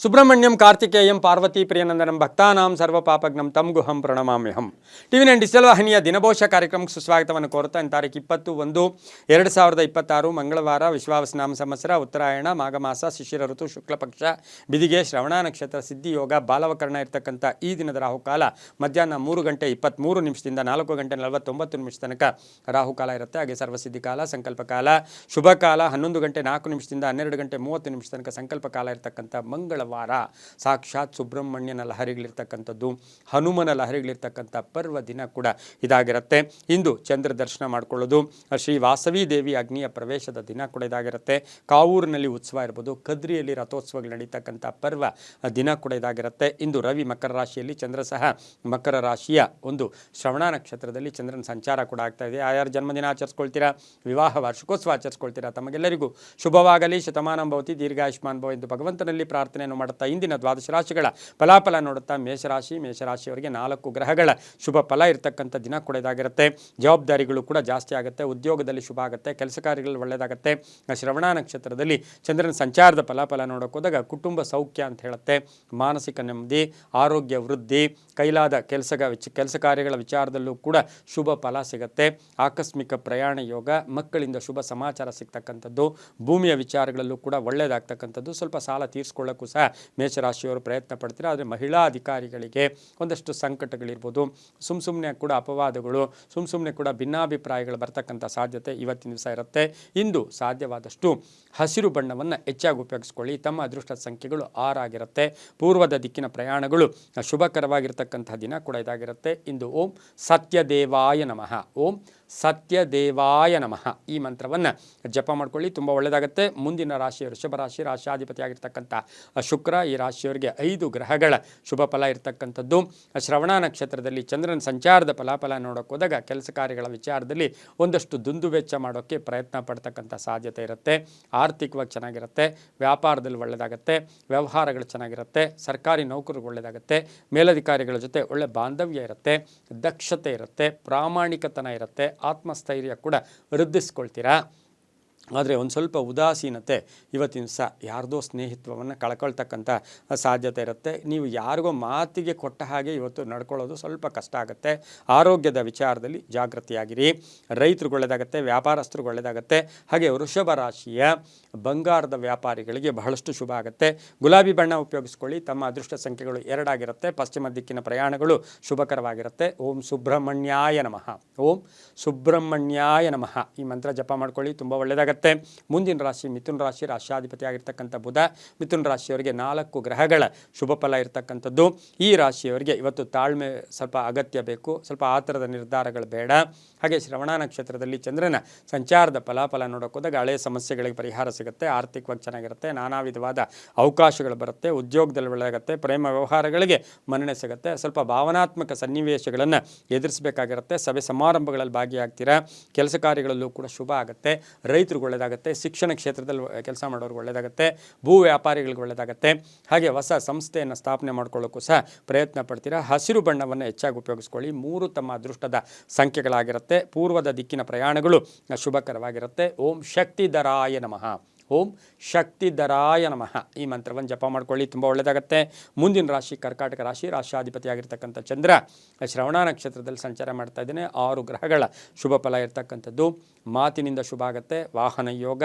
ಸುಬ್ರಹ್ಮಣ್ಯಂ ಕಾರ್ತಿಕೇಯಂ ಪಾರ್ವತಿ ಪ್ರಿಯನಂದನಂ ಭಕ್ತಾನಾಂ ಸರ್ವಪಾಪಗ್ನಂ ತಂ ಗುಹಂ ಪ್ರಣಮಾಮ್ಯಹಂ. TV nine digital ವಾಹಿನಿಯ ದಿನಭೋಷ ಕಾರ್ಯಕ್ರಮಕ್ಕೆ ಸುಸ್ವಾಗತವನ್ನು ಕೋರುತ್ತಾ ತಾರೀಕು 20/1/2026 ಮಂಗಳವಾರ ವಿಶ್ವಾವಸನಾಮ ಸಂವತ್ಸರ ಉತ್ತರಾಯಣ ಮಾಘಮಾಸ ಶಿಶಿರ ಋತು ಶುಕ್ಲಪಕ್ಷ ಬಿದಿಗೆ ಶ್ರವಣ ನಕ್ಷತ್ರ ಸಿದ್ಧಿಯೋಗ ಬಾಲವಕರಣ ಇರತಕ್ಕಂಥ ಈ ದಿನದ ರಾಹುಕಾಲ ಮಧ್ಯಾಹ್ನ 3:23 4:49 ತನಕ ರಾಹುಕಾಲ ಇರುತ್ತೆ. ಹಾಗೆ ಸರ್ವಸಿದ್ಧಿ ಕಾಲ, ಸಂಕಲ್ಪ ಕಾಲ, ಶುಭ ಕಾಲ 11:04 12:30 ತನಕ ಸಂಕಲ್ಪ ಕಾಲ ಇರತಕ್ಕಂಥ ಮಂಗಳವಾರ ಸಾಕ್ಷಾತ್ ಸುಬ್ರಹ್ಮಣ್ಯನ ಲಹರಿಗಳಿರ್ತಕ್ಕಂಥದ್ದು, ಹನುಮನ ಲಹರಿಗಳಿರ್ತಕ್ಕಂಥ ಪರ್ವ ದಿನ ಕೂಡ ಇದಾಗಿರುತ್ತೆ. ಇಂದು ಚಂದ್ರ ದರ್ಶನ ಮಾಡಿಕೊಳ್ಳೋದು, ಶ್ರೀ ವಾಸವಿ ದೇವಿ ಅಗ್ನಿಯ ಪ್ರವೇಶದ ದಿನ ಕೂಡ ಇದಾಗಿರುತ್ತೆ. ಕಾವೂರಿನಲ್ಲಿ ಉತ್ಸವ ಇರ್ಬೋದು, ಕದ್ರಿಯಲ್ಲಿ ರಥೋತ್ಸವಗಳು ನಡೀತಕ್ಕಂಥ ಪರ್ವ ದಿನ ಕೂಡ ಇದಾಗಿರುತ್ತೆ. ಇಂದು ರವಿ ಮಕರ ರಾಶಿಯಲ್ಲಿ, ಚಂದ್ರ ಸಹ ಮಕರ ರಾಶಿಯ ಒಂದು ಶ್ರವಣ ನಕ್ಷತ್ರದಲ್ಲಿ ಚಂದ್ರನ ಸಂಚಾರ ಕೂಡ ಆಗ್ತಾ ಇದೆ. ಯಾರ್ಯಾರು ಜನ್ಮದಿನ ಆಚರಿಸ್ಕೊಳ್ತೀರಾ, ವಿವಾಹ ವಾರ್ಷಿಕೋತ್ಸವ ಆಚರಿಸ್ಕೊಳ್ತೀರಾ, ತಮಗೆಲ್ಲರಿಗೂ ಶುಭವಾಗಲಿ, ಶತಮಾನಂ ಭವತಿ, ದೀರ್ಘಾಯುಷ್ಮಾನ್ ಭವ ಎಂದು ಭಗವಂತನಲ್ಲಿ ಪ್ರಾರ್ಥನೆಯನ್ನು ಮಾಡುತ್ತಾ ಇಂದಿನ ದ್ವಾದಶ ರಾಶಿಗಳ ಫಲಾಫಲ ನೋಡುತ್ತಾ ಮೇಷರಾಶಿಯವರಿಗೆ 4 ಗ್ರಹಗಳ ಶುಭ ಫಲ ಇರತಕ್ಕಂಥ ದಿನ ಕೂಡ ಇದಾಗಿರುತ್ತೆ. ಜವಾಬ್ದಾರಿಗಳು ಕೂಡ ಜಾಸ್ತಿ ಆಗುತ್ತೆ, ಉದ್ಯೋಗದಲ್ಲಿ ಶುಭ ಆಗುತ್ತೆ, ಕೆಲಸ ಕಾರ್ಯಗಳು ಒಳ್ಳೆಯದಾಗುತ್ತೆ. ಶ್ರವಣ ನಕ್ಷತ್ರದಲ್ಲಿ ಚಂದ್ರನ ಸಂಚಾರದ ಫಲಾಫಲ ನೋಡೋಕೆ ಹೋದಾಗ ಕುಟುಂಬ ಸೌಖ್ಯ ಅಂತ ಹೇಳುತ್ತೆ. ಮಾನಸಿಕ ನೆಮ್ಮದಿ, ಆರೋಗ್ಯ ವೃದ್ಧಿ, ಕೈಲಾದ ಕೆಲಸ ಕಾರ್ಯಗಳ ವಿಚಾರದಲ್ಲೂ ಕೂಡ ಶುಭ ಫಲ ಸಿಗುತ್ತೆ. ಆಕಸ್ಮಿಕ ಪ್ರಯಾಣ ಯೋಗ, ಮಕ್ಕಳಿಂದ ಶುಭ ಸಮಾಚಾರ ಸಿಗ್ತಕ್ಕಂಥದ್ದು, ಭೂಮಿಯ ವಿಚಾರಗಳಲ್ಲೂ ಕೂಡ ಒಳ್ಳೆಯದಾಗ್ತಕ್ಕಂಥದ್ದು. ಸ್ವಲ್ಪ ಸಾಲ ತೀರಿಸ್ಕೊಳ್ಳೋಕ್ಕೂ ಸಹ ಮೇಷರಾಶಿಯವರು ಪ್ರಯತ್ನ ಪಡ್ತೀರಾ. ಆದರೆ ಮಹಿಳಾ ಅಧಿಕಾರಿಗಳಿಗೆ ಒಂದಷ್ಟು ಸಂಕಟಗಳಿರ್ಬೋದು, ಸುಮ್ಮನೆ ಕೂಡ ಅಪವಾದಗಳು, ಸುಮ್ಮನೆ ಕೂಡ ಭಿನ್ನಾಭಿಪ್ರಾಯಗಳು ಬರ್ತಕ್ಕಂಥ ಸಾಧ್ಯತೆ ಇವತ್ತಿನ ದಿವಸ ಇರುತ್ತೆ. ಇಂದು ಸಾಧ್ಯವಾದಷ್ಟು ಹಸಿರು ಬಣ್ಣವನ್ನು ಹೆಚ್ಚಾಗಿ ಉಪಯೋಗಿಸ್ಕೊಳ್ಳಿ. ತಮ್ಮ ಅದೃಷ್ಟದ ಸಂಖ್ಯೆಗಳು 6 ಆಗಿರುತ್ತೆ. ಪೂರ್ವದ ದಿಕ್ಕಿನ ಪ್ರಯಾಣಗಳು ಶುಭಕರವಾಗಿರ್ತಕ್ಕಂಥ ದಿನ ಕೂಡ ಇದಾಗಿರುತ್ತೆ. ಇಂದು ಓಂ ಸತ್ಯದೇವಾಯ ನಮಃ, ಓಂ ಸತ್ಯದೇವಾಯ ನಮಃ ಈ ಮಂತ್ರವನ್ನು ಜಪ ಮಾಡ್ಕೊಳ್ಳಿ, ತುಂಬ ಒಳ್ಳೆಯದಾಗುತ್ತೆ. ಮುಂದಿನ ರಾಶಿ ವೃಷಭ ರಾಶಿ, ರಾಶಿಯಾಧಿಪತಿ ಆಗಿರ್ತಕ್ಕಂಥ ಶುಕ್ರ. ಈ ರಾಶಿಯವರಿಗೆ 5 ಗ್ರಹಗಳ ಶುಭ ಫಲ ಇರತಕ್ಕಂಥದ್ದು. ಶ್ರವಣ ನಕ್ಷತ್ರದಲ್ಲಿ ಚಂದ್ರನ ಸಂಚಾರದ ಫಲಾಫಲ ನೋಡೋಕೆ ಹೋದಾಗ ಕೆಲಸ ಕಾರ್ಯಗಳ ವಿಚಾರದಲ್ಲಿ ಒಂದಷ್ಟು ದುಂದುವೆಚ್ಚ ಮಾಡೋಕ್ಕೆ ಪ್ರಯತ್ನ ಪಡ್ತಕ್ಕಂಥ ಸಾಧ್ಯತೆ ಇರುತ್ತೆ. ಆರ್ಥಿಕವಾಗಿ ಚೆನ್ನಾಗಿರುತ್ತೆ, ವ್ಯಾಪಾರದಲ್ಲಿ ಒಳ್ಳೆಯದಾಗುತ್ತೆ, ವ್ಯವಹಾರಗಳು ಚೆನ್ನಾಗಿರುತ್ತೆ, ಸರ್ಕಾರಿ ನೌಕರಿಗೆ ಒಳ್ಳೆಯದಾಗುತ್ತೆ, ಮೇಲಧಿಕಾರಿಗಳ ಜೊತೆ ಒಳ್ಳೆ ಬಾಂಧವ್ಯ ಇರುತ್ತೆ, ದಕ್ಷತೆ ಇರುತ್ತೆ, ಪ್ರಾಮಾಣಿಕತನ ಇರುತ್ತೆ, ಆತ್ಮಸ್ಥೈರ್ಯ ಕೂಡ ವೃದ್ಧಿಸ್ಕೊಳ್ತೀರಾ. ಆದರೆ ಒಂದು ಸ್ವಲ್ಪ ಉದಾಸೀನತೆ ಇವತ್ತಿನ ದಿವಸ ಯಾರ್ದೋ ಸ್ನೇಹಿತ್ವವನ್ನು ಕಳ್ಕೊಳ್ತಕ್ಕಂಥ ಸಾಧ್ಯತೆ ಇರುತ್ತೆ. ನೀವು ಯಾರಿಗೋ ಮಾತಿಗೆ ಕೊಟ್ಟ ಹಾಗೆ ಇವತ್ತು ನಡ್ಕೊಳ್ಳೋದು ಸ್ವಲ್ಪ ಕಷ್ಟ ಆಗುತ್ತೆ. ಆರೋಗ್ಯದ ವಿಚಾರದಲ್ಲಿ ಜಾಗೃತಿಯಾಗಿರಿ. ರೈತರಿಗೆ ಒಳ್ಳೆಯದಾಗುತ್ತೆ, ವ್ಯಾಪಾರಸ್ಥರಿಗೆ ಒಳ್ಳೆಯದಾಗುತ್ತೆ. ಹಾಗೆ ವೃಷಭ ರಾಶಿಯ ಬಂಗಾರದ ವ್ಯಾಪಾರಿಗಳಿಗೆ ಬಹಳಷ್ಟು ಶುಭ ಆಗುತ್ತೆ. ಗುಲಾಬಿ ಬಣ್ಣ ಉಪಯೋಗಿಸ್ಕೊಳ್ಳಿ. ತಮ್ಮ ಅದೃಷ್ಟ ಸಂಖ್ಯೆಗಳು 2 ಆಗಿರುತ್ತೆ. ಪಶ್ಚಿಮ ದಿಕ್ಕಿನ ಪ್ರಯಾಣಗಳು ಶುಭಕರವಾಗಿರುತ್ತೆ. ಓಂ ಸುಬ್ರಹ್ಮಣ್ಯಾಯ ನಮಃ, ಓಂ ಸುಬ್ರಹ್ಮಣ್ಯಾಯ ನಮಃ ಈ ಮಂತ್ರ ಜಪ ಮಾಡ್ಕೊಳ್ಳಿ, ತುಂಬ ಒಳ್ಳೆಯದಾಗುತ್ತೆ. ಮುಂದಿನ ರಾಶಿ ಮಿಥುನ ರಾಶಿ, ರಾಶಿಯಾಧಿಪತಿ ಆಗಿರ್ತಕ್ಕಂಥ ಬುಧ. ಮಿಥುನ ರಾಶಿಯವರಿಗೆ 4 ಗ್ರಹಗಳ ಶುಭ ಫಲ ಇರತಕ್ಕಂಥದ್ದು. ಈ ರಾಶಿಯವರಿಗೆ ಇವತ್ತು ತಾಳ್ಮೆ ಸ್ವಲ್ಪ ಅಗತ್ಯ ಬೇಕು, ಸ್ವಲ್ಪ ಆತರದ ನಿರ್ಧಾರಗಳು ಬೇಡ. ಹಾಗೆ ಶ್ರವಣ ನಕ್ಷತ್ರದಲ್ಲಿ ಚಂದ್ರನ ಸಂಚಾರದ ಫಲಾಫಲ ನೋಡೋಕೆ ಹೋದಾಗ ಹಳೆಯ ಸಮಸ್ಯೆಗಳಿಗೆ ಪರಿಹಾರ ಸಿಗುತ್ತೆ, ಆರ್ಥಿಕವಾಗಿ ಚೆನ್ನಾಗಿರುತ್ತೆ, ನಾನಾ ವಿಧವಾದ ಅವಕಾಶಗಳು ಬರುತ್ತೆ, ಉದ್ಯೋಗದಲ್ಲಿ ಒಳ್ಳೆಯಾಗುತ್ತೆ, ಪ್ರೇಮ ವ್ಯವಹಾರಗಳಿಗೆ ಮನ್ನಣೆ ಸಿಗುತ್ತೆ. ಸ್ವಲ್ಪ ಭಾವನಾತ್ಮಕ ಸನ್ನಿವೇಶಗಳನ್ನು ಎದುರಿಸಬೇಕಾಗಿರುತ್ತೆ. ಸಭೆ ಸಮಾರಂಭಗಳಲ್ಲಿ ಭಾಗಿಯಾಗ್ತೀರಾ, ಕೆಲಸ ಕಾರ್ಯಗಳಲ್ಲೂ ಕೂಡ ಶುಭ ಆಗುತ್ತೆ. ರೈತರಿಗೆ ಒಳ್ಳೆಯದಾಗುತ್ತೆ, ಶಿಕ್ಷಣ ಕ್ಷೇತ್ರದಲ್ಲಿ ಕೆಲಸ ಮಾಡೋರಿಗೆ ಒಳ್ಳೆಯದಾಗುತ್ತೆ, ಭೂ ವ್ಯಾಪಾರಿಗಳಿಗೆ ಒಳ್ಳೆಯದಾಗುತ್ತೆ. ಹಾಗೆ ಹೊಸ ಸಂಸ್ಥೆಯನ್ನು ಸ್ಥಾಪನೆ ಮಾಡ್ಕೊಳ್ಳೋಕ್ಕೂ ಸಹ ಪ್ರಯತ್ನ ಪಡ್ತೀರಾ. ಹಸಿರು ಬಣ್ಣವನ್ನು ಹೆಚ್ಚಾಗಿ ಉಪಯೋಗಿಸ್ಕೊಳ್ಳಿ. 3 ತಮ್ಮ ಅದೃಷ್ಟದ ಸಂಖ್ಯೆಗಳಾಗಿರುತ್ತೆ. ಪೂರ್ವದ ದಿಕ್ಕಿನ ಪ್ರಯಾಣಗಳು ಶುಭಕರವಾಗಿರುತ್ತೆ. ಓಂ ಶಕ್ತಿಧರಾಯ ನಮಃ, ಓಂ ಶಕ್ತಿಧರಾಯ ನಮಃ ಈ ಮಂತ್ರವನ್ನು ಜಪ ಮಾಡ್ಕೊಳ್ಳಿ, ತುಂಬ ಒಳ್ಳೆಯದಾಗುತ್ತೆ. ಮುಂದಿನ ರಾಶಿ ಕರ್ಕಾಟಕ ರಾಶಿ, ರಾಶಿಯಾಧಿಪತಿ ಆಗಿರ್ತಕ್ಕಂಥ ಚಂದ್ರ ಶ್ರವಣ ನಕ್ಷತ್ರದಲ್ಲಿ ಸಂಚಾರ ಮಾಡ್ತಾ ಇದ್ದೇನೆ. 6 ಗ್ರಹಗಳ ಶುಭ ಫಲ ಇರ್ತಕ್ಕಂಥದ್ದು. ಮಾತಿನಿಂದ ಶುಭ ಆಗುತ್ತೆ, ವಾಹನ ಯೋಗ,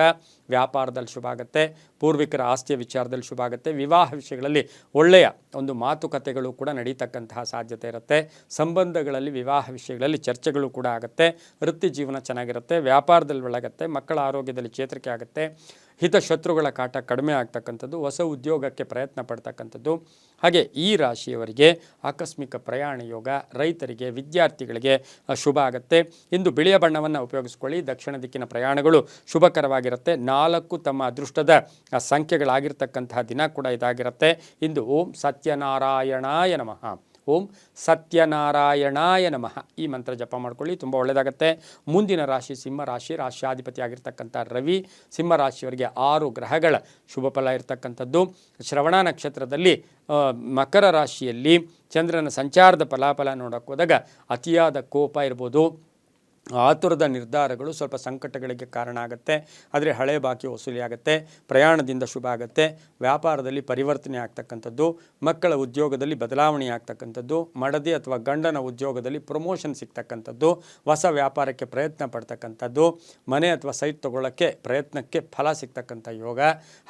ವ್ಯಾಪಾರದಲ್ಲಿ ಶುಭ ಆಗುತ್ತೆ, ಪೂರ್ವಿಕರ ಆಸ್ತಿಯ ವಿಚಾರದಲ್ಲಿ ಶುಭ ಆಗುತ್ತೆ, ವಿವಾಹ ವಿಷಯಗಳಲ್ಲಿ ಒಳ್ಳೆಯ ಒಂದು ಮಾತುಕತೆಗಳು ಕೂಡ ನಡೀತಕ್ಕಂತಹ ಸಾಧ್ಯತೆ ಇರುತ್ತೆ. ಸಂಬಂಧಗಳಲ್ಲಿ ವಿವಾಹ ವಿಷಯಗಳಲ್ಲಿ ಚರ್ಚೆಗಳು ಕೂಡ ಆಗುತ್ತೆ. ವೃತ್ತಿ ಜೀವನ ಚೆನ್ನಾಗಿರುತ್ತೆ, ವ್ಯಾಪಾರದಲ್ಲಿ ಒಳ್ಳೆಯಾಗುತ್ತೆ, ಮಕ್ಕಳ ಆರೋಗ್ಯದಲ್ಲಿ ಚೇತರಿಕೆ ಆಗುತ್ತೆ, ಹಿತಶತ್ರುಗಳ ಕಾಟ ಕಡಿಮೆ ಆಗ್ತಕ್ಕಂಥದ್ದು, ಹೊಸ ಉದ್ಯೋಗಕ್ಕೆ ಪ್ರಯತ್ನ ಪಡ್ತಕ್ಕಂಥದ್ದು. ಹಾಗೆ ಈ ರಾಶಿಯವರಿಗೆ ಆಕಸ್ಮಿಕ ಪ್ರಯಾಣ ಯೋಗ, ರೈತರಿಗೆ, ವಿದ್ಯಾರ್ಥಿಗಳಿಗೆ ಶುಭ ಆಗುತ್ತೆ. ಇಂದು ಬಿಳಿಯ ಬಣ್ಣವನ್ನು ಉಪಯೋಗಿಸ್ಕೊಳ್ಳಿ. ದಕ್ಷಿಣ ದಿಕ್ಕಿನ ಪ್ರಯಾಣಗಳು ಶುಭಕರವಾಗಿರುತ್ತೆ. 4 ತಮ್ಮ ಅದೃಷ್ಟದ ಸಂಖ್ಯೆಗಳಾಗಿರ್ತಕ್ಕಂತಹ ದಿನ ಕೂಡ ಇದಾಗಿರುತ್ತೆ. ಇಂದು ಓಂ ಸತ್ಯನಾರಾಯಣಾಯ ನಮಃ, ಓಂ ಸತ್ಯನಾರಾಯಣಾಯ ನಮಃ ಈ ಮಂತ್ರ ಜಪ ಮಾಡ್ಕೊಳ್ಳಿ, ತುಂಬ ಒಳ್ಳೆಯದಾಗುತ್ತೆ. ಮುಂದಿನ ರಾಶಿ ಸಿಂಹ ರಾಶಿ, ರಾಶಿಯಾಧಿಪತಿ ಆಗಿರ್ತಕ್ಕಂಥ ರವಿ. ಸಿಂಹ ರಾಶಿಯವರಿಗೆ 6 ಗ್ರಹಗಳ ಶುಭ ಫಲ ಇರತಕ್ಕಂಥದ್ದು. ಶ್ರವಣ ನಕ್ಷತ್ರದಲ್ಲಿ ಮಕರ ರಾಶಿಯಲ್ಲಿ ಚಂದ್ರನ ಸಂಚಾರದ ಫಲಾಫಲ ನೋಡೋಕೆ ಹೋದಾಗ ಅತಿಯಾದ ಕೋಪ ಇರ್ಬೋದು, ಆತುರದ ನಿರ್ಧಾರಗಳು ಸ್ವಲ್ಪ ಸಂಕಟಗಳಿಗೆ ಕಾರಣ ಆಗುತ್ತೆ. ಆದರೆ ಹಳೆ ಬಾಕಿ ವಸೂಲಿ ಆಗುತ್ತೆ, ಪ್ರಯಾಣದಿಂದ ಶುಭ ಆಗುತ್ತೆ, ವ್ಯಾಪಾರದಲ್ಲಿ ಪರಿವರ್ತನೆ ಆಗ್ತಕ್ಕಂಥದ್ದು, ಮಕ್ಕಳ ಉದ್ಯೋಗದಲ್ಲಿ ಬದಲಾವಣೆ ಆಗ್ತಕ್ಕಂಥದ್ದು, ಮಡದಿ ಅಥವಾ ಗಂಡನ ಉದ್ಯೋಗದಲ್ಲಿ ಪ್ರಮೋಷನ್ ಸಿಗ್ತಕ್ಕಂಥದ್ದು, ಹೊಸ ವ್ಯಾಪಾರಕ್ಕೆ ಪ್ರಯತ್ನ ಪಡ್ತಕ್ಕಂಥದ್ದು, ಮನೆ ಅಥವಾ ಸೈಟ್ ತಗೊಳ್ಳೋಕ್ಕೆ ಪ್ರಯತ್ನಕ್ಕೆ ಫಲ ಸಿಗ್ತಕ್ಕಂಥ ಯೋಗ,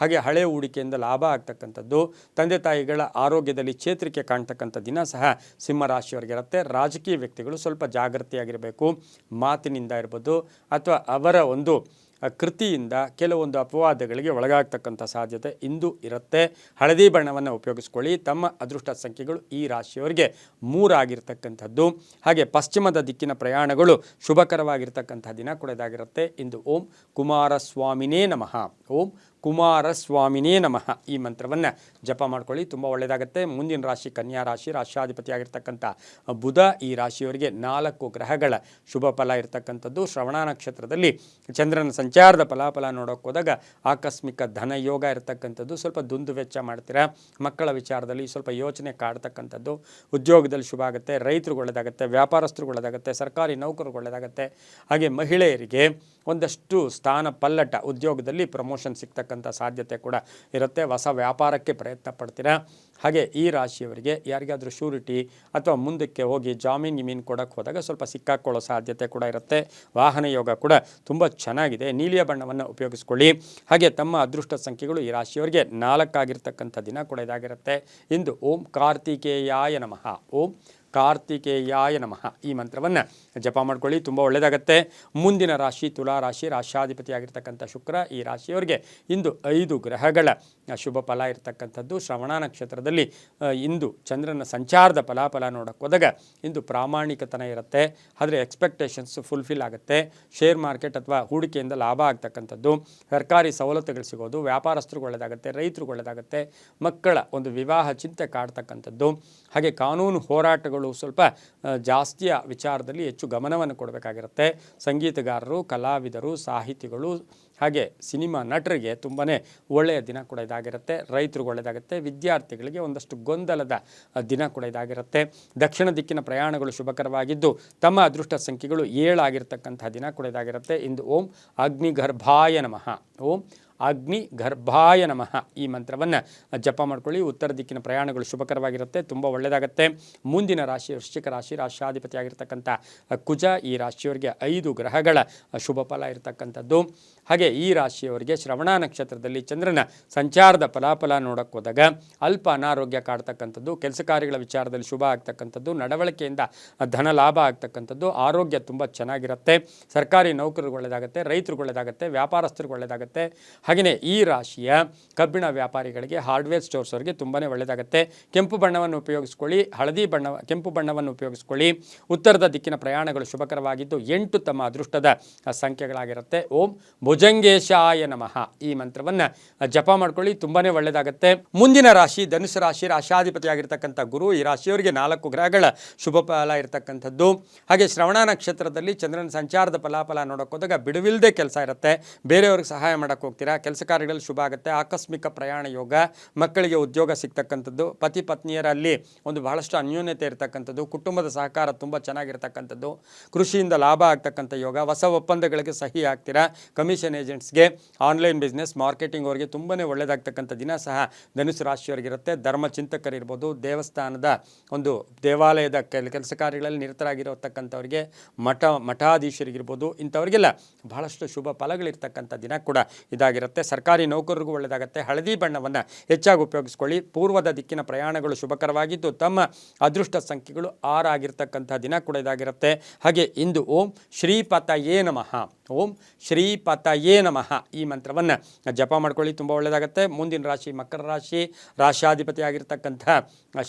ಹಾಗೆ ಹಳೆ ಹೂಡಿಕೆಯಿಂದ ಲಾಭ ಆಗ್ತಕ್ಕಂಥದ್ದು, ತಂದೆ ತಾಯಿಗಳ ಆರೋಗ್ಯದಲ್ಲಿ ಚೇತರಿಕೆ ಕಾಣ್ತಕ್ಕಂಥ ದಿನ ಸಹ ಸಿಂಹರಾಶಿಯವರಿಗಿರುತ್ತೆ. ರಾಜಕೀಯ ವ್ಯಕ್ತಿಗಳು ಸ್ವಲ್ಪ ಜಾಗೃತಿಯಾಗಿರಬೇಕು. ಮಾತಿನಿಂದ ಇರ್ಬೋದು ಅಥವಾ ಅವರ ಒಂದು ಕೃತಿಯಿಂದ ಕೆಲವೊಂದು ಅಪವಾದಗಳಿಗೆ ಒಳಗಾಗ್ತಕ್ಕಂಥ ಸಾಧ್ಯತೆ ಇಂದು ಇರುತ್ತೆ. ಹಳದಿ ಬಣ್ಣವನ್ನು ಉಪಯೋಗಿಸ್ಕೊಳ್ಳಿ. ತಮ್ಮ ಅದೃಷ್ಟ ಸಂಖ್ಯೆಗಳು ಈ ರಾಶಿಯವರಿಗೆ 3 ಆಗಿರ್ತಕ್ಕಂಥದ್ದು. ಹಾಗೆ ಪಶ್ಚಿಮದ ದಿಕ್ಕಿನ ಪ್ರಯಾಣಗಳು ಶುಭಕರವಾಗಿರ್ತಕ್ಕಂಥ ದಿನ ಕೂಡ ಇದಾಗಿರುತ್ತೆ. ಇಂದು ಓಂ ಕುಮಾರಸ್ವಾಮಿನೇ ನಮಃ, ಓಂ ಕುಮಾರಸ್ವಾಮಿನೇ ನಮಃ ಈ ಮಂತ್ರವನ್ನು ಜಪ ಮಾಡ್ಕೊಳ್ಳಿ, ತುಂಬ ಒಳ್ಳೆಯದಾಗುತ್ತೆ. ಮುಂದಿನ ರಾಶಿ ಕನ್ಯಾ ರಾಶಿ, ರಾಶ್ಯಾಧಿಪತಿಯಾಗಿರ್ತಕ್ಕಂಥ ಬುಧ ಈ ರಾಶಿಯವರಿಗೆ 4 ಗ್ರಹಗಳ ಶುಭ ಫಲ ಇರತಕ್ಕಂಥದ್ದು. ಶ್ರವಣ ನಕ್ಷತ್ರದಲ್ಲಿ ಚಂದ್ರನ ಸಂಚಾರದ ಫಲಾಫಲ ನೋಡೋಕೆ ಹೋದಾಗ ಆಕಸ್ಮಿಕ ಧನಯೋಗ ಇರತಕ್ಕಂಥದ್ದು. ಸ್ವಲ್ಪ ದುಂದು ವೆಚ್ಚ ಮಾಡ್ತೀರಾ, ಮಕ್ಕಳ ವಿಚಾರದಲ್ಲಿ ಸ್ವಲ್ಪ ಯೋಚನೆ ಕಾಡ್ತಕ್ಕಂಥದ್ದು, ಉದ್ಯೋಗದಲ್ಲಿ ಶುಭ ಆಗುತ್ತೆ, ರೈತರಿಗೆ ಒಳ್ಳೆಯದಾಗುತ್ತೆ, ವ್ಯಾಪಾರಸ್ಥರಿಗೆ ಒಳ್ಳೆಯದಾಗುತ್ತೆ, ಸರ್ಕಾರಿ ನೌಕರಿಗೆ ಒಳ್ಳೆಯದಾಗುತ್ತೆ. ಹಾಗೆ ಮಹಿಳೆಯರಿಗೆ ಒಂದಷ್ಟು ಸ್ಥಾನ ಪಲ್ಲಟ, ಉದ್ಯೋಗದಲ್ಲಿ ಪ್ರಮೋಷನ್ ಸಿಗ್ತಕ್ಕಂಥ ಸಾಧ್ಯತೆ ಕೂಡ ಇರುತ್ತೆ. ಹೊಸ ವ್ಯಾಪಾರಕ್ಕೆ ಪ್ರಯತ್ನ ಪಡ್ತೀರಾ. ಹಾಗೆ ಈ ರಾಶಿಯವರಿಗೆ ಯಾರಿಗಾದರೂ ಶ್ಯೂರಿಟಿ ಅಥವಾ ಮುಂದಕ್ಕೆ ಹೋಗಿ ಜಾಮೀನು ಕೊಡೋಕ್ಕೆ ಹೋದಾಗ ಸ್ವಲ್ಪ ಸಿಕ್ಕಾಕೊಳ್ಳೋ ಸಾಧ್ಯತೆ ಕೂಡ ಇರುತ್ತೆ. ವಾಹನ ಯೋಗ ಕೂಡ ತುಂಬ ಚೆನ್ನಾಗಿದೆ. ನೀಲಿಯ ಬಣ್ಣವನ್ನು ಉಪಯೋಗಿಸ್ಕೊಳ್ಳಿ. ಹಾಗೆ ತಮ್ಮ ಅದೃಷ್ಟ ಸಂಖ್ಯೆಗಳು ಈ ರಾಶಿಯವರಿಗೆ 4 ಆಗಿರ್ತಕ್ಕಂಥ ದಿನ ಕೂಡ ಇದಾಗಿರುತ್ತೆ. ಇಂದು ಓಂ ಕಾರ್ತಿಕೇಯಾಯ ನಮಃ, ಓಂ ಕಾರ್ತಿಕೇಯಾಯ ನಮಃ ಈ ಮಂತ್ರವನ್ನು ಜಪ ಮಾಡ್ಕೊಳ್ಳಿ, ತುಂಬ ಒಳ್ಳೆಯದಾಗತ್ತೆ. ಮುಂದಿನ ರಾಶಿ ತುಲಾ ರಾಶಿ, ರಾಶ್ಯಾಧಿಪತಿಯಾಗಿರ್ತಕ್ಕಂಥ ಶುಕ್ರ ಈ ರಾಶಿಯವರಿಗೆ ಇಂದು 5 ಗ್ರಹಗಳ ಶುಭ ಫಲ ಇರತಕ್ಕಂಥದ್ದು. ಶ್ರವಣ ನಕ್ಷತ್ರದಲ್ಲಿ ಇಂದು ಚಂದ್ರನ ಸಂಚಾರದ ಫಲಾಫಲ ನೋಡೋಕೆ ಹೋದಾಗ ಇಂದು ಪ್ರಾಮಾಣಿಕತನ ಇರುತ್ತೆ, ಆದರೆ ಎಕ್ಸ್ಪೆಕ್ಟೇಷನ್ಸ್ ಫುಲ್ಫಿಲ್ ಆಗುತ್ತೆ. ಶೇರ್ ಮಾರ್ಕೆಟ್ ಅಥವಾ ಹೂಡಿಕೆಯಿಂದ ಲಾಭ ಆಗ್ತಕ್ಕಂಥದ್ದು, ಸರ್ಕಾರಿ ಸವಲತ್ತುಗಳು ಸಿಗೋದು, ವ್ಯಾಪಾರಸ್ಥರಿಗೆ ಒಳ್ಳೆಯದಾಗುತ್ತೆ, ರೈತರಿಗೆ ಒಳ್ಳೆಯದಾಗುತ್ತೆ, ಮಕ್ಕಳ ಒಂದು ವಿವಾಹ ಚಿಂತೆ ಕಾಡ್ತಕ್ಕಂಥದ್ದು. ಹಾಗೆ ಕಾನೂನು ಹೋರಾಟಗಳು ಸ್ವಲ್ಪ ಜಾಸ್ತಿಯ ವಿಚಾರದಲ್ಲಿ ಹೆಚ್ಚು ಗಮನವನ್ನು ಕೊಡಬೇಕಾಗಿರುತ್ತೆ. ಸಂಗೀತಗಾರರು, ಕಲಾವಿದರು, ಸಾಹಿತಿಗಳು, ಹಾಗೆ ಸಿನಿಮಾ ನಟರಿಗೆ ತುಂಬಾ ಒಳ್ಳೆಯ ದಿನ ಕೂಡ ಇದಾಗಿರುತ್ತೆ. ರೈತರಿಗೆ ಒಳ್ಳೆಯದಾಗುತ್ತೆ, ವಿದ್ಯಾರ್ಥಿಗಳಿಗೆ ಒಂದಷ್ಟು ಗೊಂದಲದ ದಿನ ಕೂಡ ಇದಾಗಿರುತ್ತೆ. ದಕ್ಷಿಣ ದಿಕ್ಕಿನ ಪ್ರಯಾಣಗಳು ಶುಭಕರವಾಗಿದ್ದು ತಮ್ಮ ಅದೃಷ್ಟ ಸಂಖ್ಯೆಗಳು 7 ಆಗಿರ್ತಕ್ಕಂಥ ದಿನ ಕೂಡ ಇದಾಗಿರುತ್ತೆ. ಇಂದು ಓಂ ಅಗ್ನಿಗರ್ಭಾಯ ನಮಃ, ಓಂ ಅಗ್ನಿ ಗರ್ಭಾಯ ನಮಃ ಈ ಮಂತ್ರವನ್ನು ಜಪ ಮಾಡ್ಕೊಳ್ಳಿ. ಉತ್ತರ ದಿಕ್ಕಿನ ಪ್ರಯಾಣಗಳು ಶುಭಕರವಾಗಿರುತ್ತೆ, ತುಂಬ ಒಳ್ಳೆಯದಾಗುತ್ತೆ. ಮುಂದಿನ ರಾಶಿ ವೃಶ್ಚಿಕ ರಾಶಿ, ರಾಶ್ಯಾಧಿಪತಿಯಾಗಿರ್ತಕ್ಕಂಥ ಕುಜ ಈ ರಾಶಿಯವರಿಗೆ 5 ಗ್ರಹಗಳ ಶುಭ ಫಲ ಇರತಕ್ಕಂಥದ್ದು. ಹಾಗೆ ಈ ರಾಶಿಯವರಿಗೆ ಶ್ರವಣ ನಕ್ಷತ್ರದಲ್ಲಿ ಚಂದ್ರನ ಸಂಚಾರದ ಫಲಾಫಲ ನೋಡೋಕ್ಕೆ ಹೋದಾಗ ಅಲ್ಪ ಅನಾರೋಗ್ಯ ಕಾಡ್ತಕ್ಕಂಥದ್ದು, ಕೆಲಸ ಕಾರ್ಯಗಳ ವಿಚಾರದಲ್ಲಿ ಶುಭ ಆಗ್ತಕ್ಕಂಥದ್ದು, ನಡವಳಿಕೆಯಿಂದ ಧನ ಲಾಭ ಆಗ್ತಕ್ಕಂಥದ್ದು, ಆರೋಗ್ಯ ತುಂಬ ಚೆನ್ನಾಗಿರುತ್ತೆ, ಸರ್ಕಾರಿ ನೌಕರರಿಗೆ ಒಳ್ಳೆಯದಾಗುತ್ತೆ, ರೈತರಿಗೆ ಒಳ್ಳೆಯದಾಗುತ್ತೆ, ವ್ಯಾಪಾರಸ್ಥರಿಗೆ ಒಳ್ಳೆಯದಾಗುತ್ತೆ. ಹಾಗೆಯೇ ಈ ರಾಶಿಯ ಕಬ್ಬಿಣ ವ್ಯಾಪಾರಿಗಳಿಗೆ, ಹಾರ್ಡ್ವೇರ್ ಸ್ಟೋರ್ಸ್ ಅವರಿಗೆ ತುಂಬಾ ಒಳ್ಳೆಯದಾಗುತ್ತೆ. ಕೆಂಪು ಬಣ್ಣವನ್ನು ಉಪಯೋಗಿಸ್ಕೊಳ್ಳಿ, ಕೆಂಪು ಬಣ್ಣವನ್ನು ಉಪಯೋಗಿಸ್ಕೊಳ್ಳಿ. ಉತ್ತರದ ದಿಕ್ಕಿನ ಪ್ರಯಾಣಗಳು ಶುಭಕರವಾಗಿದ್ದು 8 ತಮ್ಮ ಅದೃಷ್ಟದ ಸಂಖ್ಯೆಗಳಾಗಿರುತ್ತೆ. ಓಂ ಭುಜಂಗೇಶಾಯ ನಮಃ ಈ ಮಂತ್ರವನ್ನು ಜಪ ಮಾಡ್ಕೊಳ್ಳಿ, ತುಂಬಾ ಒಳ್ಳೆಯದಾಗುತ್ತೆ. ಮುಂದಿನ ರಾಶಿ ಧನುಸು ರಾಶಿ, ರಾಶ್ಯಾಧಿಪತಿಯಾಗಿರ್ತಕ್ಕಂಥ ಗುರು ಈ ರಾಶಿಯವರಿಗೆ 4 ಗ್ರಹಗಳ ಶುಭ ಫಲ ಇರತಕ್ಕಂಥದ್ದು. ಹಾಗೆ ಶ್ರವಣ ನಕ್ಷತ್ರದಲ್ಲಿ ಚಂದ್ರನ ಸಂಚಾರದ ಫಲಾಫಲ ನೋಡೋಕೆ ಹೋದಾಗ ಬಿಡುವಿಲ್ಲದೆ ಕೆಲಸ ಇರುತ್ತೆ, ಬೇರೆಯವ್ರಿಗೆ ಸಹಾಯ ಮಾಡೋಕ್ಕೆ ಹೋಗ್ತೀರಾ, ಕೆಲಸ ಕಾರ್ಯಗಳಲ್ಲಿ ಶುಭ ಆಗುತ್ತೆ, ಆಕಸ್ಮಿಕ ಪ್ರಯಾಣ ಯೋಗ, ಮಕ್ಕಳಿಗೆ ಉದ್ಯೋಗ ಸಿಗ್ತಕ್ಕಂಥದ್ದು, ಪತಿ ಪತ್ನಿಯರಲ್ಲಿ ಒಂದು ಬಹಳಷ್ಟು ಅನ್ಯೋನ್ಯತೆ ಇರತಕ್ಕಂಥದ್ದು, ಕುಟುಂಬದ ಸಹಕಾರ ತುಂಬ ಚೆನ್ನಾಗಿರ್ತಕ್ಕಂಥದ್ದು, ಕೃಷಿಯಿಂದ ಲಾಭ ಆಗ್ತಕ್ಕಂಥ ಯೋಗ, ಹೊಸ ಒಪ್ಪಂದಗಳಿಗೆ ಸಹಿ ಆಗ್ತೀರಾ, ಕಮಿಷನ್ ಏಜೆಂಟ್ಸ್ಗೆ, ಆನ್ಲೈನ್ ಬಿಸ್ನೆಸ್, ಮಾರ್ಕೆಟಿಂಗ್ ಅವರಿಗೆ ತುಂಬಾ ಒಳ್ಳೆಯದಾಗ್ತಕ್ಕಂಥ ದಿನ ಸಹ ಧನುಸು ರಾಶಿಯವರಿಗಿರುತ್ತೆ. ಧರ್ಮ ಚಿಂತಕರಿರ್ಬೋದು, ದೇವಸ್ಥಾನದ ಒಂದು ದೇವಾಲಯದ ಕೆಲಸ ಕಾರ್ಯಗಳಲ್ಲಿ ನಿರತರಾಗಿರತಕ್ಕಂಥವ್ರಿಗೆ, ಮಠಾಧೀಶರಿಗಿರ್ಬೋದು, ಇಂಥವರಿಗೆಲ್ಲ ಬಹಳಷ್ಟು ಶುಭ ಫಲಗಳಿರ್ತಕ್ಕಂಥ ದಿನ ಕೂಡ ಇದಾಗಿರುತ್ತೆ. ಸರ್ಕಾರಿ ನೌಕರರಿಗೂ ಒಳ್ಳೆಯದಾಗುತ್ತೆ. ಹಳದಿ ಬಣ್ಣವನ್ನು ಹೆಚ್ಚಾಗಿ ಉಪಯೋಗಿಸ್ಕೊಳ್ಳಿ. ಪೂರ್ವದ ದಿಕ್ಕಿನ ಪ್ರಯಾಣಗಳು ಶುಭಕರವಾಗಿದ್ದು ತಮ್ಮ ಅದೃಷ್ಟ ಸಂಖ್ಯೆಗಳು 6 ಆಗಿರ್ತಕ್ಕಂಥ ದಿನ ಕೂಡ ಇದಾಗಿರುತ್ತೆ. ಹಾಗೆ ಇಂದು ಓಂ ಶ್ರೀಪತಯೇ ನಮಃ, ಓಂ ಶ್ರೀಪತಯೇ ನಮಃ ಈ ಮಂತ್ರವನ್ನು ಜಪ ಮಾಡ್ಕೊಳ್ಳಿ, ತುಂಬ ಒಳ್ಳೆಯದಾಗುತ್ತೆ. ಮುಂದಿನ ರಾಶಿ ಮಕರ ರಾಶಿ, ರಾಶ್ಯಾಧಿಪತಿ ಆಗಿರ್ತಕ್ಕಂಥ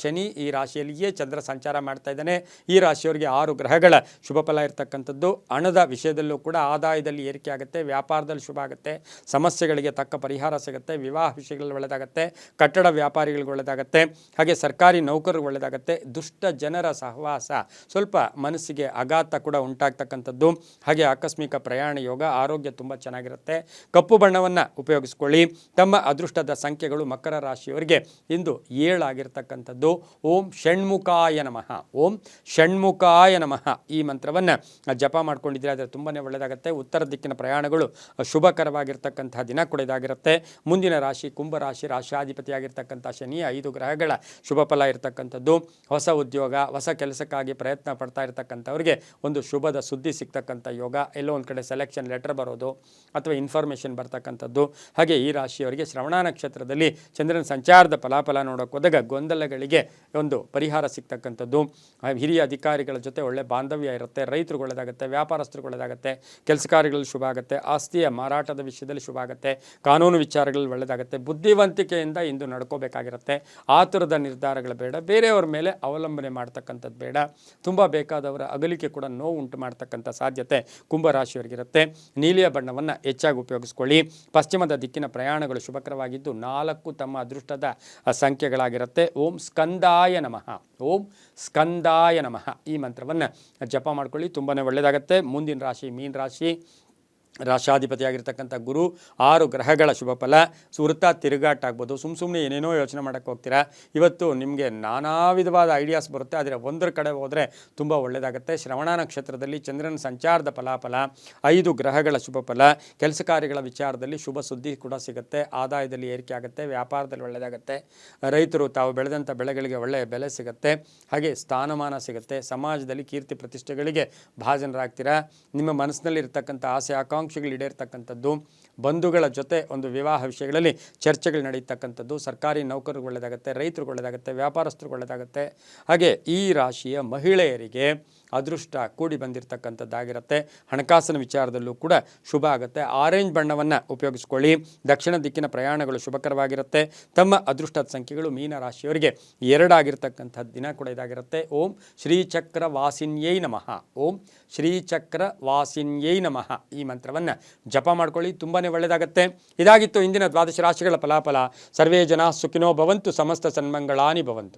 ಶನಿ ಈ ರಾಶಿಯಲ್ಲಿಯೇ ಚಂದ್ರ ಸಂಚಾರ ಮಾಡ್ತಾ ಇದ್ದಾನೆ. ಈ ರಾಶಿಯವರಿಗೆ 6 ಗ್ರಹಗಳ ಶುಭ ಫಲ ಇರತಕ್ಕಂಥದ್ದು. ಹಣದ ವಿಷಯದಲ್ಲೂ ಕೂಡ ಆದಾಯದಲ್ಲಿ ಏರಿಕೆ ಆಗುತ್ತೆ, ವ್ಯಾಪಾರದಲ್ಲಿ ಶುಭ ಆಗುತ್ತೆ, ಸಮಸ್ಯೆಗಳು ಸಮಸ್ಯೆಗಳಿಗೆ ತಕ್ಕ ಪರಿಹಾರ ಸಿಗುತ್ತೆ. ವಿವಾಹ ವಿಷಯಗಳಲ್ಲಿ ಒಳ್ಳೆಯದಾಗುತ್ತೆ. ಕಟ್ಟಡ ವ್ಯಾಪಾರಿಗಳಿಗೆ ಒಳ್ಳೆಯದಾಗುತ್ತೆ. ಹಾಗೆ ಸರ್ಕಾರಿ ನೌಕರರಿಗೆ ಒಳ್ಳೆಯದಾಗುತ್ತೆ. ದುಷ್ಟ ಜನರ ಸಹವಾಸ ಸ್ವಲ್ಪ ಮನಸ್ಸಿಗೆ ಆಘಾತ ಕೂಡ ಉಂಟಾಗ್ತಕ್ಕಂಥದ್ದು. ಹಾಗೆ ಆಕಸ್ಮಿಕ ಪ್ರಯಾಣ ಯೋಗ. ಆರೋಗ್ಯ ತುಂಬ ಚೆನ್ನಾಗಿರುತ್ತೆ. ಕಪ್ಪು ಬಣ್ಣವನ್ನು ಉಪಯೋಗಿಸ್ಕೊಳ್ಳಿ. ತಮ್ಮ ಅದೃಷ್ಟದ ಸಂಖ್ಯೆಗಳು ಮಕರ ರಾಶಿಯವರಿಗೆ ಇಂದು 7 ಆಗಿರ್ತಕ್ಕಂಥದ್ದು. ಓಂ ಷಣ್ಮುಖಾಯ ನಮಃ. ಓಂ ಷಣ್ಮುಖಾಯ ನಮಃ ಈ ಮಂತ್ರವನ್ನು ಜಪ ಮಾಡ್ಕೊಂಡಿದ್ರೆ ಆದರೆ ತುಂಬಾ ಒಳ್ಳೆಯದಾಗುತ್ತೆ. ಉತ್ತರ ದಿಕ್ಕಿನ ಪ್ರಯಾಣಗಳು ಶುಭಕರವಾಗಿರ್ತಕ್ಕಂಥ ದಿನ ಕೂಡ ಇದಾಗಿರುತ್ತೆ. ಮುಂದಿನ ರಾಶಿ ಕುಂಭರಾಶಿ. ರಾಶಿಯಾಧಿಪತಿಯಾಗಿರ್ತಕ್ಕಂಥ ಶನಿ. 5 ಗ್ರಹಗಳ ಶುಭ ಫಲ ಇರತಕ್ಕಂಥದ್ದು. ಹೊಸ ಉದ್ಯೋಗ, ಹೊಸ ಕೆಲಸಕ್ಕಾಗಿ ಪ್ರಯತ್ನ ಪಡ್ತಾ ಇರತಕ್ಕಂಥವ್ರಿಗೆ ಒಂದು ಶುಭದ ಸುದ್ದಿ ಸಿಗ್ತಕ್ಕಂಥ ಯೋಗ. ಎಲ್ಲೋ ಒಂದು ಕಡೆ ಸೆಲೆಕ್ಷನ್ ಲೆಟರ್ ಬರೋದು ಅಥವಾ ಇನ್ಫಾರ್ಮೇಷನ್ ಬರ್ತಕ್ಕಂಥದ್ದು. ಹಾಗೆ ಈ ರಾಶಿಯವರಿಗೆ ಶ್ರವಣ ನಕ್ಷತ್ರದಲ್ಲಿ ಚಂದ್ರನ ಸಂಚಾರದ ಫಲಾಫಲ ನೋಡೋಕೆ ಹೋದಾಗ ಗೊಂದಲಗಳಿಗೆ ಒಂದು ಪರಿಹಾರ ಸಿಗ್ತಕ್ಕಂಥದ್ದು. ಹಿರಿಯ ಅಧಿಕಾರಿಗಳ ಜೊತೆ ಒಳ್ಳೆ ಬಾಂಧವ್ಯ ಇರುತ್ತೆ. ರೈತರಿಗೆ ಒಳ್ಳೆಯದಾಗುತ್ತೆ. ವ್ಯಾಪಾರಸ್ಥರಿಗೆ ಒಳ್ಳೆಯದಾಗುತ್ತೆ. ಕೆಲಸ ಕಾರ್ಯಗಳಲ್ಲಿ ಶುಭ ಆಗುತ್ತೆ. ಆಸ್ತಿಯ ಮಾರಾಟದ ವಿಷಯದಲ್ಲಿ ಶುಭ ಆಗುತ್ತೆ. ಕಾನೂನು ವಿಚಾರಗಳಲ್ಲಿ ಒಳ್ಳೆಯದಾಗುತ್ತೆ. ಬುದ್ಧಿವಂತಿಕೆಯಿಂದ ಇಂದು ನಡ್ಕೋಬೇಕಾಗಿರುತ್ತೆ. ಆತುರದ ನಿರ್ಧಾರಗಳು ಬೇಡ. ಬೇರೆಯವ್ರ ಮೇಲೆ ಅವಲಂಬನೆ ಮಾಡ್ತಕ್ಕಂಥದ್ದು ಬೇಡ. ತುಂಬ ಬೇಕಾದವರ ಅಗಲಿಕೆ ಕೂಡ ನೋವು ಉಂಟು ಮಾಡ್ತಕ್ಕಂಥ ಸಾಧ್ಯತೆ ಕುಂಭರಾಶಿಯವರಿಗಿರುತ್ತೆ. ನೀಲಿಯ ಬಣ್ಣವನ್ನು ಹೆಚ್ಚಾಗಿ ಉಪಯೋಗಿಸ್ಕೊಳ್ಳಿ. ಪಶ್ಚಿಮದ ದಿಕ್ಕಿನ ಪ್ರಯಾಣಗಳು ಶುಭಕರವಾಗಿದ್ದು 4 ತಮ್ಮ ಅದೃಷ್ಟದ ಸಂಖ್ಯೆಗಳಾಗಿರುತ್ತೆ. ಓಂ ಸ್ಕಂದಾಯ ನಮಃ. ಓಂ ಸ್ಕಂದಾಯ ನಮಃ ಈ ಮಂತ್ರವನ್ನು ಜಪ ಮಾಡ್ಕೊಳ್ಳಿ. ತುಂಬಾ ಒಳ್ಳೆಯದಾಗುತ್ತೆ. ಮುಂದಿನ ರಾಶಿ ಮೀನ ರಾಶಿ. ರಾಶಾಧಿಪತಿಯಾಗಿರ್ತಕ್ಕಂಥ ಗುರು. 6 ಗ್ರಹಗಳ ಶುಭ ಫಲ. ವೃತ್ತ ತಿರುಗಾಟ ಆಗ್ಬೋದು. ಸುಮ್ಮನೆ ಏನೇನೋ ಯೋಚನೆ ಮಾಡೋಕ್ಕೆ ಹೋಗ್ತೀರಾ. ಇವತ್ತು ನಿಮಗೆ ನಾನಾ ವಿಧವಾದ ಐಡಿಯಾಸ್ ಬರುತ್ತೆ. ಆದರೆ ಒಂದರ ಕಡೆ ಹೋದರೆ ತುಂಬ ಒಳ್ಳೆಯದಾಗುತ್ತೆ. ಶ್ರವಣ ನಕ್ಷತ್ರದಲ್ಲಿ ಚಂದ್ರನ ಸಂಚಾರದ ಫಲಾಫಲ. 5 ಗ್ರಹಗಳ ಶುಭ ಫಲ. ಕೆಲಸ ಕಾರ್ಯಗಳ ವಿಚಾರದಲ್ಲಿ ಶುಭ ಸುದ್ದಿ ಕೂಡ ಸಿಗುತ್ತೆ. ಆದಾಯದಲ್ಲಿ ಏರಿಕೆ ಆಗುತ್ತೆ. ವ್ಯಾಪಾರದಲ್ಲಿ ಒಳ್ಳೆಯದಾಗುತ್ತೆ. ರೈತರು ತಾವು ಬೆಳೆದಂಥ ಬೆಳೆಗಳಿಗೆ ಒಳ್ಳೆಯ ಬೆಲೆ ಸಿಗುತ್ತೆ. ಹಾಗೆ ಸ್ಥಾನಮಾನ ಸಿಗುತ್ತೆ. ಸಮಾಜದಲ್ಲಿ ಕೀರ್ತಿ ಪ್ರತಿಷ್ಠೆಗಳಿಗೆ ಭಾಜನರಾಗ್ತೀರಾ. ನಿಮ್ಮ ಮನಸ್ಸಿನಲ್ಲಿ ಇರತಕ್ಕಂಥ ಆಸೆ ಆಕಾಂಕ್ಷೆಗಳು ಈಡೇರ್ತಕ್ಕಂಥದ್ದು. ಬಂಧುಗಳ ಜೊತೆ ಒಂದು ವಿವಾಹ ವಿಷಯಗಳಲ್ಲಿ ಚರ್ಚೆಗಳು ನಡೆಯತಕ್ಕಂಥದ್ದು. ಸರ್ಕಾರಿ ನೌಕರರಿಗೆ ಒಳ್ಳೆಯದಾಗುತ್ತೆ. ರೈತರಿಗೆ ಒಳ್ಳೆಯದಾಗುತ್ತೆ. ವ್ಯಾಪಾರಸ್ಥರಿಗೆ ಒಳ್ಳೆಯದಾಗುತ್ತೆ. ಹಾಗೆ ಈ ರಾಶಿಯ ಮಹಿಳೆಯರಿಗೆ ಅದೃಷ್ಟ ಕೂಡಿ ಬಂದಿರತಕ್ಕಂಥದ್ದಾಗಿರುತ್ತೆ. ಹಣಕಾಸಿನ ವಿಚಾರದಲ್ಲೂ ಕೂಡ ಶುಭ ಆಗುತ್ತೆ. ಆರೆಂಜ್ ಬಣ್ಣವನ್ನು ಉಪಯೋಗಿಸ್ಕೊಳ್ಳಿ. ದಕ್ಷಿಣ ದಿಕ್ಕಿನ ಪ್ರಯಾಣಗಳು ಶುಭಕರವಾಗಿರುತ್ತೆ. ತಮ್ಮ ಅದೃಷ್ಟದ ಸಂಖ್ಯೆಗಳು ಮೀನ ರಾಶಿಯವರಿಗೆ 2 ಆಗಿರ್ತಕ್ಕಂಥ ದಿನ ಕೂಡ ಇದಾಗಿರುತ್ತೆ. ಓಂ ಶ್ರೀಚಕ್ರ ವಾಸಿನ್ಯೈ ನಮಃ. ಓಂ ಶ್ರೀಚಕ್ರ ವಾಸಿನ್ಯೈ ನಮಃ ಈ ಮಂತ್ರವನ್ನು ಜಪ ಮಾಡ್ಕೊಳ್ಳಿ. ತುಂಬಾ ಒಳ್ಳೆಯದಾಗುತ್ತೆ. ಇದಾಗಿತ್ತು ಇಂದಿನ 12 ರಾಶಿಗಳ ಫಲಾಫಲ. ಸರ್ವೇ ಜನ ಸುಖಿನೋ ಭವಂತು. ಸಮಸ್ತ ಸನ್ಮಂಗಳಾನಿ ಭವಂತು.